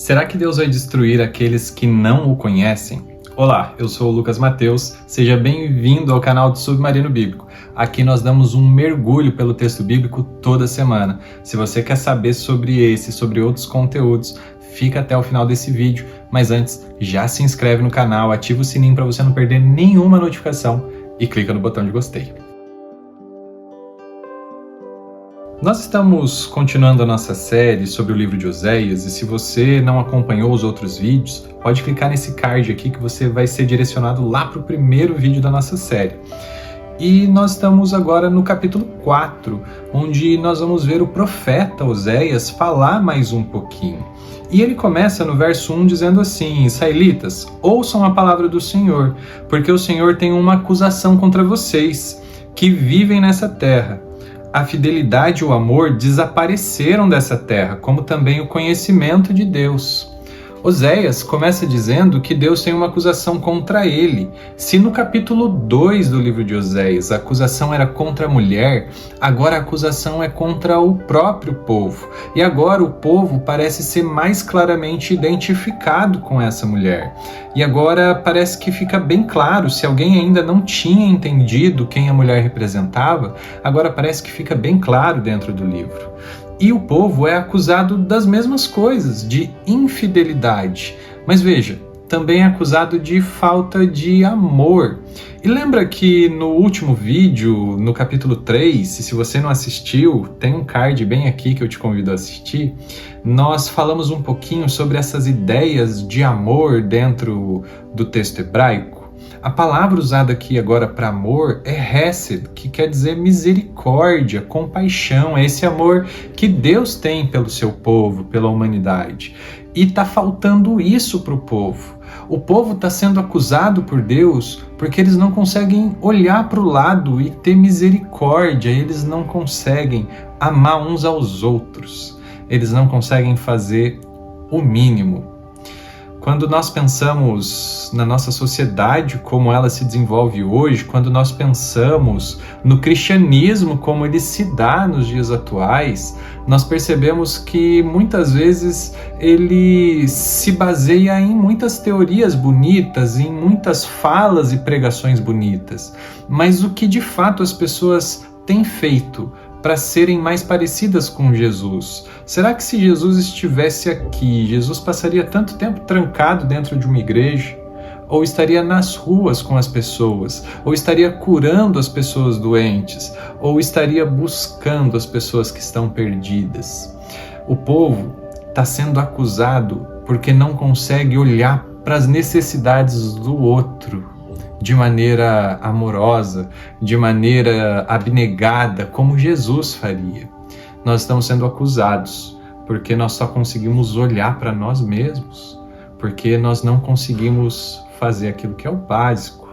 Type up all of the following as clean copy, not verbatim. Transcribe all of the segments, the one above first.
Será que Deus vai destruir aqueles que não o conhecem? Olá, eu sou o Lucas Mateus, seja bem-vindo ao canal do Submarino Bíblico. Aqui nós damos um mergulho pelo texto bíblico toda semana. Se você quer saber sobre esse e sobre outros conteúdos, fica até o final desse vídeo. Mas antes, já se inscreve no canal, ativa o sininho para você não perder nenhuma notificação e clica no botão de gostei. Nós estamos continuando a nossa série sobre o livro de Oséias e se você não acompanhou os outros vídeos, pode clicar nesse card aqui que você vai ser direcionado lá para o primeiro vídeo da nossa série. E nós estamos agora no capítulo 4, onde nós vamos ver o profeta Oséias falar mais um pouquinho. E ele começa no verso 1 dizendo assim: Israelitas, ouçam a palavra do Senhor, porque o Senhor tem uma acusação contra vocês, que vivem nessa terra. A fidelidade e o amor desapareceram dessa terra, como também o conhecimento de Deus. Oséias começa dizendo que Deus tem uma acusação contra ele. Se no capítulo 2 do livro de Oséias a acusação era contra a mulher, agora a acusação é contra o próprio povo. E agora o povo parece ser mais claramente identificado com essa mulher. E agora parece que fica bem claro, se alguém ainda não tinha entendido quem a mulher representava, agora parece que fica bem claro dentro do livro. E o povo é acusado das mesmas coisas, de infidelidade. Mas veja, também é acusado de falta de amor. E lembra que no último vídeo, no capítulo 3, se você não assistiu, tem um card bem aqui que eu te convido a assistir, nós falamos um pouquinho sobre essas ideias de amor dentro do texto hebraico. A palavra usada aqui agora para amor é hesed, que quer dizer misericórdia, compaixão. É esse amor que Deus tem pelo seu povo, pela humanidade. E está faltando isso para o povo. O povo está sendo acusado por Deus porque eles não conseguem olhar para o lado e ter misericórdia. Eles não conseguem amar uns aos outros. Eles não conseguem fazer o mínimo. Quando nós pensamos na nossa sociedade, como ela se desenvolve hoje, quando nós pensamos no cristianismo, como ele se dá nos dias atuais, nós percebemos que muitas vezes ele se baseia em muitas teorias bonitas, em muitas falas e pregações bonitas. Mas o que de fato as pessoas têm feito para serem mais parecidas com Jesus? Será que se Jesus estivesse aqui, Jesus passaria tanto tempo trancado dentro de uma igreja? Ou estaria nas ruas com as pessoas? Ou estaria curando as pessoas doentes? Ou estaria buscando as pessoas que estão perdidas? O povo está sendo acusado porque não consegue olhar para as necessidades do outro de maneira amorosa, de maneira abnegada, como Jesus faria. Nós estamos sendo acusados porque nós só conseguimos olhar para nós mesmos, porque nós não conseguimos fazer aquilo que é o básico.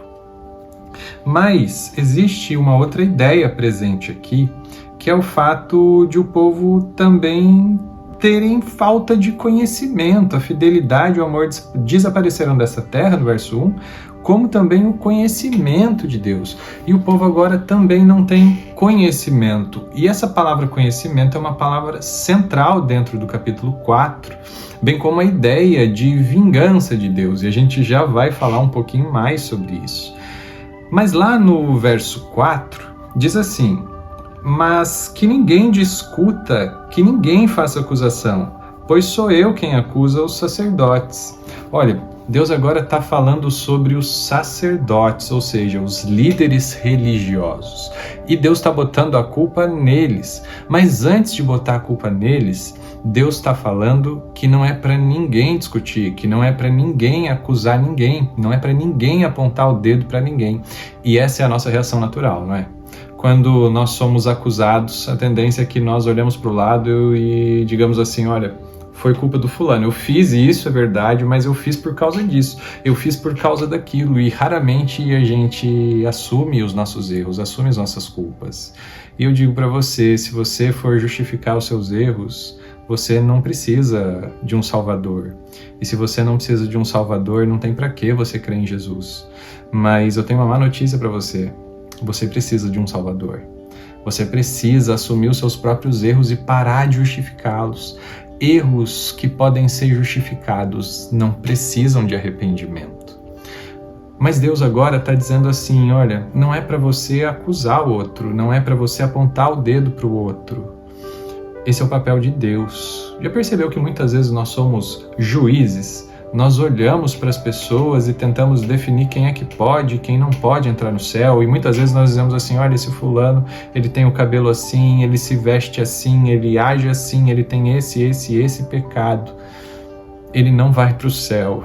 Mas existe uma outra ideia presente aqui, que é o fato de o povo também terem falta de conhecimento. A fidelidade e o amor desapareceram dessa terra, no verso 1, como também o conhecimento de Deus. E o povo agora também não tem conhecimento. E essa palavra conhecimento é uma palavra central dentro do capítulo 4, bem como a ideia de vingança de Deus. E a gente já vai falar um pouquinho mais sobre isso. Mas lá no verso 4, diz assim: mas que ninguém discuta, que ninguém faça acusação, pois sou eu quem acusa os sacerdotes. Olha, Deus agora está falando sobre os sacerdotes, ou seja, os líderes religiosos. E Deus está botando a culpa neles. Mas antes de botar a culpa neles, Deus está falando que não é para ninguém discutir, que não é para ninguém acusar ninguém, não é para ninguém apontar o dedo para ninguém. E essa é a nossa reação natural, não é? Quando nós somos acusados, a tendência é que nós olhamos para o lado e digamos assim: olha, foi culpa do fulano, eu fiz isso, é verdade, mas eu fiz por causa disso, eu fiz por causa daquilo. E raramente a gente assume os nossos erros, assume as nossas culpas. E eu digo para você, se você for justificar os seus erros, você não precisa de um Salvador. E se você não precisa de um Salvador, não tem para que você crer em Jesus. Mas eu tenho uma má notícia para você. Você precisa de um Salvador. Você precisa assumir os seus próprios erros e parar de justificá-los. erros que podem ser justificados, não precisam de arrependimento. Mas Deus agora está dizendo assim, olha, não é para você acusar o outro, não é para você apontar o dedo para o outro. Esse é o papel de Deus. Já percebeu que muitas vezes nós somos juízes? Nós olhamos para as pessoas e tentamos definir quem é que pode e quem não pode entrar no céu. E muitas vezes nós dizemos assim, olha, esse fulano, ele tem o cabelo assim, ele se veste assim, ele age assim, ele tem esse pecado. Ele não vai para o céu.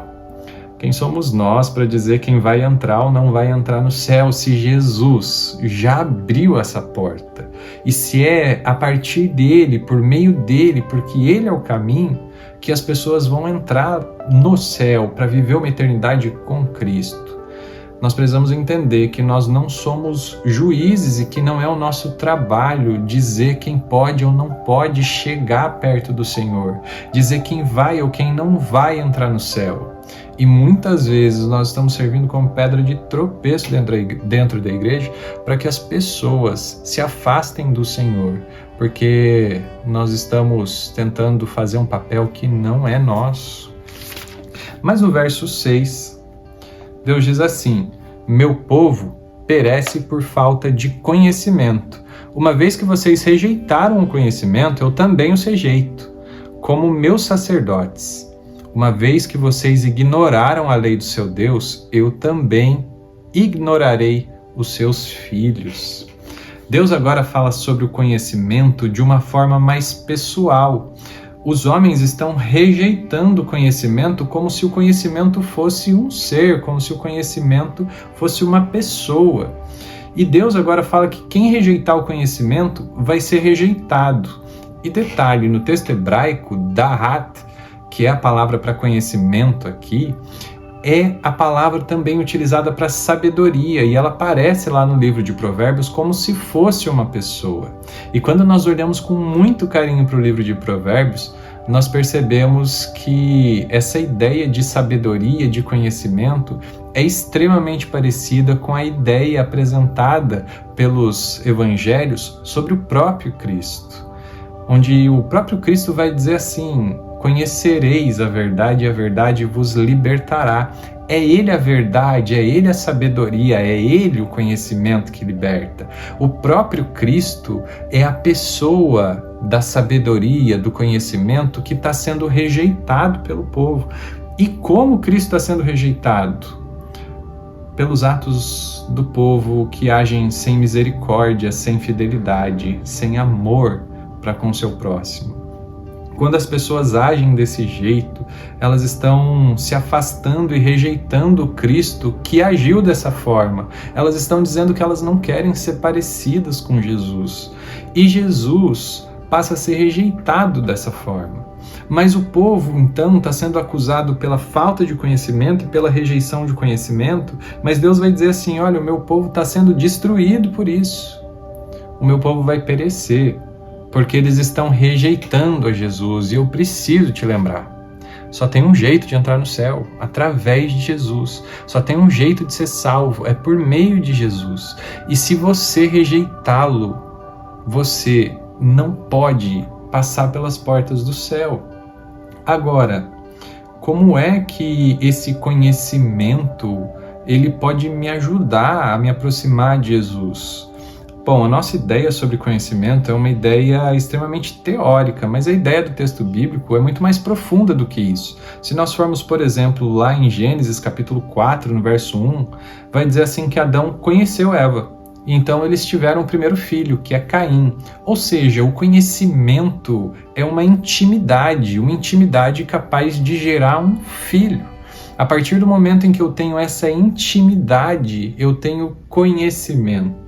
Quem somos nós para dizer quem vai entrar ou não vai entrar no céu, se Jesus já abriu essa porta? E se é a partir dele, por meio dele, porque ele é o caminho, que as pessoas vão entrar no céu para viver uma eternidade com Cristo. Nós precisamos entender que nós não somos juízes e que não é o nosso trabalho dizer quem pode ou não pode chegar perto do Senhor, dizer quem vai ou quem não vai entrar no céu. E muitas vezes nós estamos servindo como pedra de tropeço dentro da igreja para que as pessoas se afastem do Senhor, porque nós estamos tentando fazer um papel que não é nosso. Mas no verso 6, Deus diz assim, meu povo perece por falta de conhecimento. Uma vez que vocês rejeitaram o conhecimento, eu também os rejeito, como meus sacerdotes. Uma vez que vocês ignoraram a lei do seu Deus, eu também ignorarei os seus filhos. Deus agora fala sobre o conhecimento de uma forma mais pessoal. Os homens estão rejeitando o conhecimento como se o conhecimento fosse um ser, como se o conhecimento fosse uma pessoa. E Deus agora fala que quem rejeitar o conhecimento vai ser rejeitado. E detalhe, no texto hebraico, dahat, que é a palavra para conhecimento aqui, é a palavra também utilizada para sabedoria, e ela aparece lá no livro de Provérbios como se fosse uma pessoa. E quando nós olhamos com muito carinho para o livro de Provérbios, nós percebemos que essa ideia de sabedoria, de conhecimento, é extremamente parecida com a ideia apresentada pelos evangelhos sobre o próprio Cristo, onde o próprio Cristo vai dizer assim, conhecereis a verdade e a verdade vos libertará. É Ele a verdade, é Ele a sabedoria, é Ele o conhecimento que liberta. O próprio Cristo é a pessoa da sabedoria, do conhecimento que está sendo rejeitado pelo povo. E como Cristo está sendo rejeitado? Pelos atos do povo que agem sem misericórdia, sem fidelidade, sem amor para com o seu próximo. Quando as pessoas agem desse jeito, elas estão se afastando e rejeitando o Cristo que agiu dessa forma. Elas estão dizendo que elas não querem ser parecidas com Jesus. E Jesus passa a ser rejeitado dessa forma. Mas o povo, então, está sendo acusado pela falta de conhecimento e pela rejeição de conhecimento, mas Deus vai dizer assim, olha, o meu povo está sendo destruído por isso. O meu povo vai perecer, porque eles estão rejeitando a Jesus. E eu preciso te lembrar, só tem um jeito de entrar no céu, através de Jesus. Só tem um jeito de ser salvo, é por meio de Jesus. E se você rejeitá-lo, você não pode passar pelas portas do céu. Agora, como é que esse conhecimento ele pode me ajudar a me aproximar de Jesus? Bom, a nossa ideia sobre conhecimento é uma ideia extremamente teórica, mas a ideia do texto bíblico é muito mais profunda do que isso. Se nós formos, por exemplo, lá em Gênesis capítulo 4, no verso 1, vai dizer assim que Adão conheceu Eva. E então eles tiveram o primeiro filho, que é Caim. Ou seja, o conhecimento é uma intimidade capaz de gerar um filho. A partir do momento em que eu tenho essa intimidade, eu tenho conhecimento.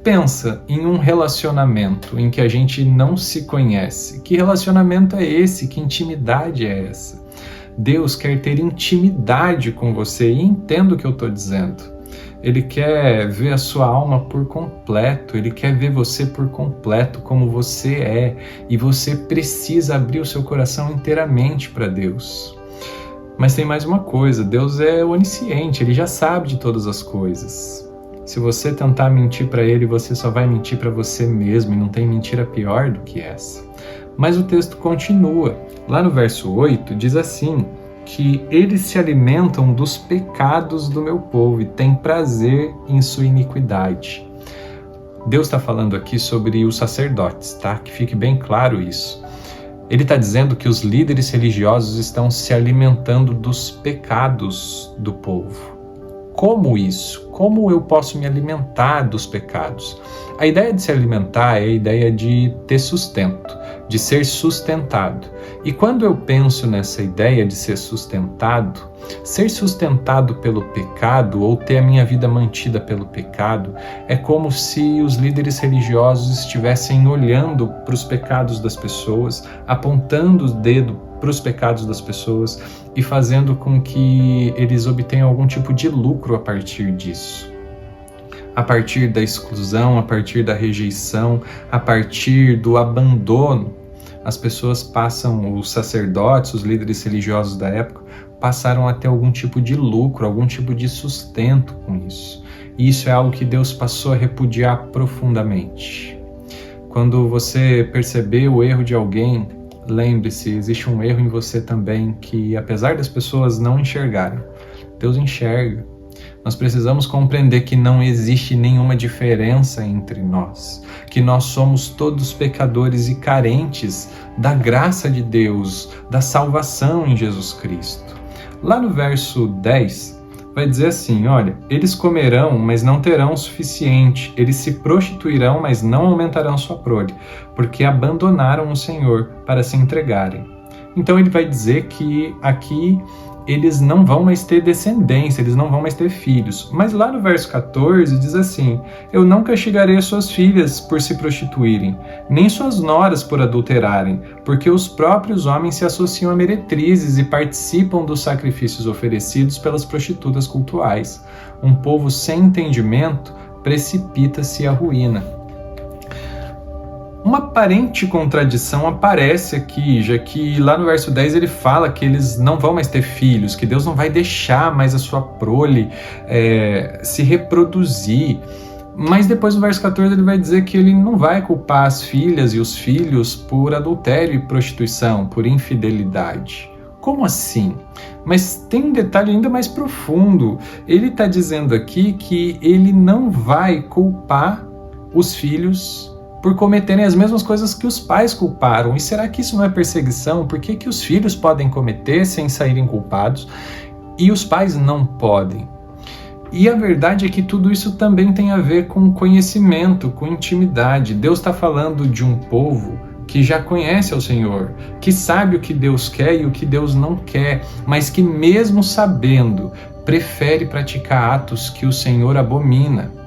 Pensa em um relacionamento em que a gente não se conhece. Que relacionamento é esse? Que intimidade é essa? Deus quer ter intimidade com você e entenda o que eu estou dizendo. Ele quer ver a sua alma por completo, Ele quer ver você por completo como você é, e você precisa abrir o seu coração inteiramente para Deus. Mas tem mais uma coisa, Deus é onisciente, Ele já sabe de todas as coisas. Se você tentar mentir para ele, você só vai mentir para você mesmo, e não tem mentira pior do que essa. Mas o texto continua. Lá no verso 8 diz assim, que eles se alimentam dos pecados do meu povo e têm prazer em sua iniquidade. Deus está falando aqui sobre os sacerdotes, tá? Que fique bem claro isso. Ele está dizendo que os líderes religiosos estão se alimentando dos pecados do povo. Como isso? Como eu posso me alimentar dos pecados? A ideia de se alimentar é a ideia de ter sustento, de ser sustentado. E quando eu penso nessa ideia de ser sustentado pelo pecado ou ter a minha vida mantida pelo pecado, é como se os líderes religiosos estivessem olhando para os pecados das pessoas, apontando o dedo para os pecados das pessoas e fazendo com que eles obtenham algum tipo de lucro a partir disso. A partir da exclusão, a partir da rejeição, a partir do abandono, as pessoas passam, os sacerdotes, os líderes religiosos da época, passaram a ter algum tipo de lucro, algum tipo de sustento com isso. E isso é algo que Deus passou a repudiar profundamente. Quando você perceber o erro de alguém, lembre-se, existe um erro em você também que, apesar das pessoas não enxergarem, Deus enxerga. Nós precisamos compreender que não existe nenhuma diferença entre nós, que nós somos todos pecadores e carentes da graça de Deus, da salvação em Jesus Cristo. Lá no verso 10, vai dizer assim, olha, eles comerão, mas não terão o suficiente, eles se prostituirão, mas não aumentarão sua prole, porque abandonaram o Senhor para se entregarem. Então ele vai dizer que aqui eles não vão mais ter descendência, eles não vão mais ter filhos. Mas lá no verso 14 diz assim, eu não castigarei suas filhas por se prostituírem, nem suas noras por adulterarem, porque os próprios homens se associam a meretrizes e participam dos sacrifícios oferecidos pelas prostitutas cultuais. Um povo sem entendimento precipita-se à ruína. Uma aparente contradição aparece aqui, já que lá no verso 10 ele fala que eles não vão mais ter filhos, que Deus não vai deixar mais a sua prole se reproduzir. Mas depois no verso 14 ele vai dizer que ele não vai culpar as filhas e os filhos por adultério e prostituição, por infidelidade. Como assim? Mas tem um detalhe ainda mais profundo. Ele está dizendo aqui que ele não vai culpar os filhos por cometerem as mesmas coisas que os pais culparam. E será que isso não é perseguição? Por que que os filhos podem cometer sem saírem culpados e os pais não podem? E a verdade é que tudo isso também tem a ver com conhecimento, com intimidade. Deus está falando de um povo que já conhece ao Senhor, que sabe o que Deus quer e o que Deus não quer, mas que mesmo sabendo, prefere praticar atos que o Senhor abomina.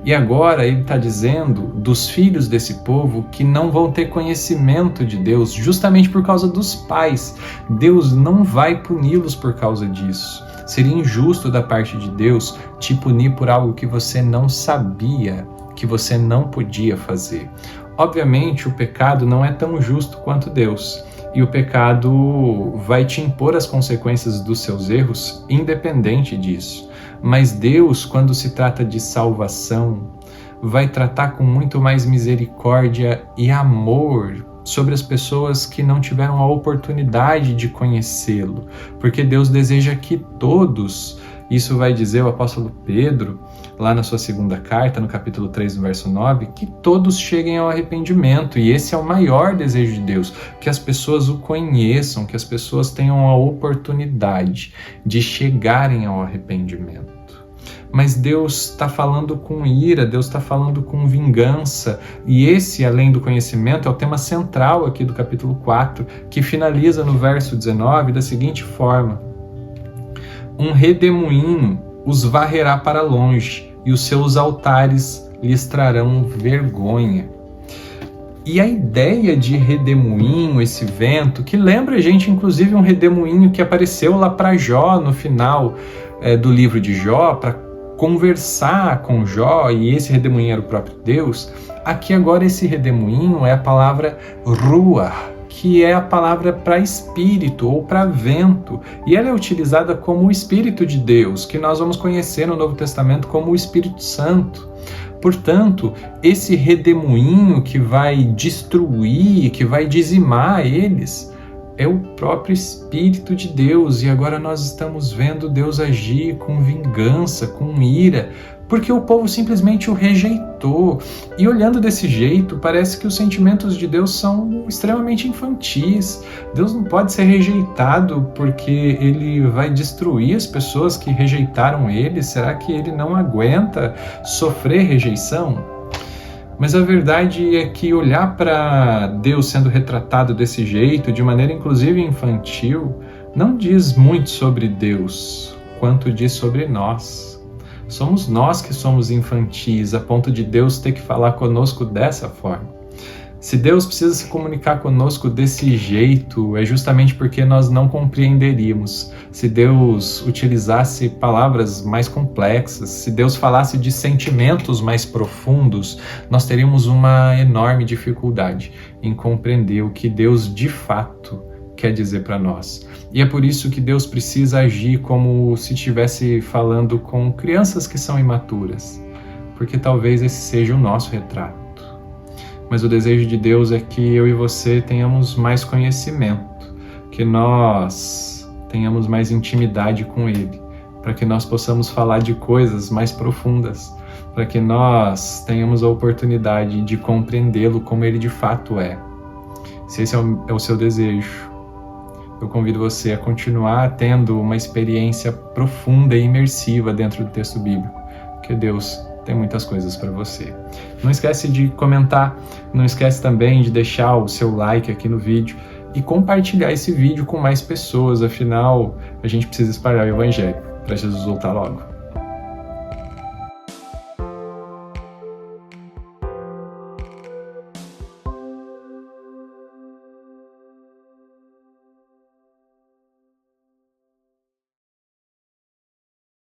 E agora ele está dizendo dos filhos desse povo que não vão ter conhecimento de Deus justamente por causa dos pais. Deus não vai puni-los por causa disso. Seria injusto da parte de Deus te punir por algo que você não sabia, que você não podia fazer. Obviamente o pecado não é tão justo quanto Deus. E o pecado vai te impor as consequências dos seus erros independente disso. Mas Deus, quando se trata de salvação, vai tratar com muito mais misericórdia e amor sobre as pessoas que não tiveram a oportunidade de conhecê-lo. Porque Deus deseja que todos, isso vai dizer o apóstolo Pedro, lá na sua segunda carta, no capítulo 3, no verso 9, que todos cheguem ao arrependimento. E esse é o maior desejo de Deus, que as pessoas o conheçam, que as pessoas tenham a oportunidade de chegarem ao arrependimento. Mas Deus está falando com ira, Deus está falando com vingança, e esse, além do conhecimento, é o tema central aqui do capítulo 4, que finaliza no verso 19 da seguinte forma: um redemoinho os varrerá para longe, e os seus altares lhes trarão vergonha. E a ideia de redemoinho, esse vento, que lembra a gente inclusive um redemoinho que apareceu lá para Jó no final do livro de Jó, para conversar com Jó, e esse redemoinho era o próprio Deus. Aqui agora esse redemoinho é a palavra ruach, que é a palavra para espírito ou para vento, e ela é utilizada como o Espírito de Deus, que nós vamos conhecer no Novo Testamento como o Espírito Santo. Portanto, esse redemoinho que vai destruir, que vai dizimar eles, é o próprio Espírito de Deus. E agora nós estamos vendo Deus agir com vingança, com ira, porque o povo simplesmente o rejeitou. E olhando desse jeito, parece que os sentimentos de Deus são extremamente infantis. Deus não pode ser rejeitado porque ele vai destruir as pessoas que rejeitaram ele. Será que ele não aguenta sofrer rejeição? Mas a verdade é que olhar para Deus sendo retratado desse jeito, de maneira inclusive infantil, não diz muito sobre Deus, quanto diz sobre nós. Somos nós que somos infantis, a ponto de Deus ter que falar conosco dessa forma. Se Deus precisa se comunicar conosco desse jeito, é justamente porque nós não compreenderíamos. Se Deus utilizasse palavras mais complexas, se Deus falasse de sentimentos mais profundos, nós teríamos uma enorme dificuldade em compreender o que Deus de fato quer dizer para nós. E é por isso que Deus precisa agir como se estivesse falando com crianças que são imaturas, porque talvez esse seja o nosso retrato. Mas o desejo de Deus é que eu e você tenhamos mais conhecimento, que nós tenhamos mais intimidade com Ele, para que nós possamos falar de coisas mais profundas, para que nós tenhamos a oportunidade de compreendê-lo como Ele de fato é. Se esse é o seu desejo, eu convido você a continuar tendo uma experiência profunda e imersiva dentro do texto bíblico, porque Deus tem muitas coisas para você. Não esquece de comentar, não esquece também de deixar o seu like aqui no vídeo e compartilhar esse vídeo com mais pessoas, afinal, a gente precisa espalhar o Evangelho para Jesus voltar logo.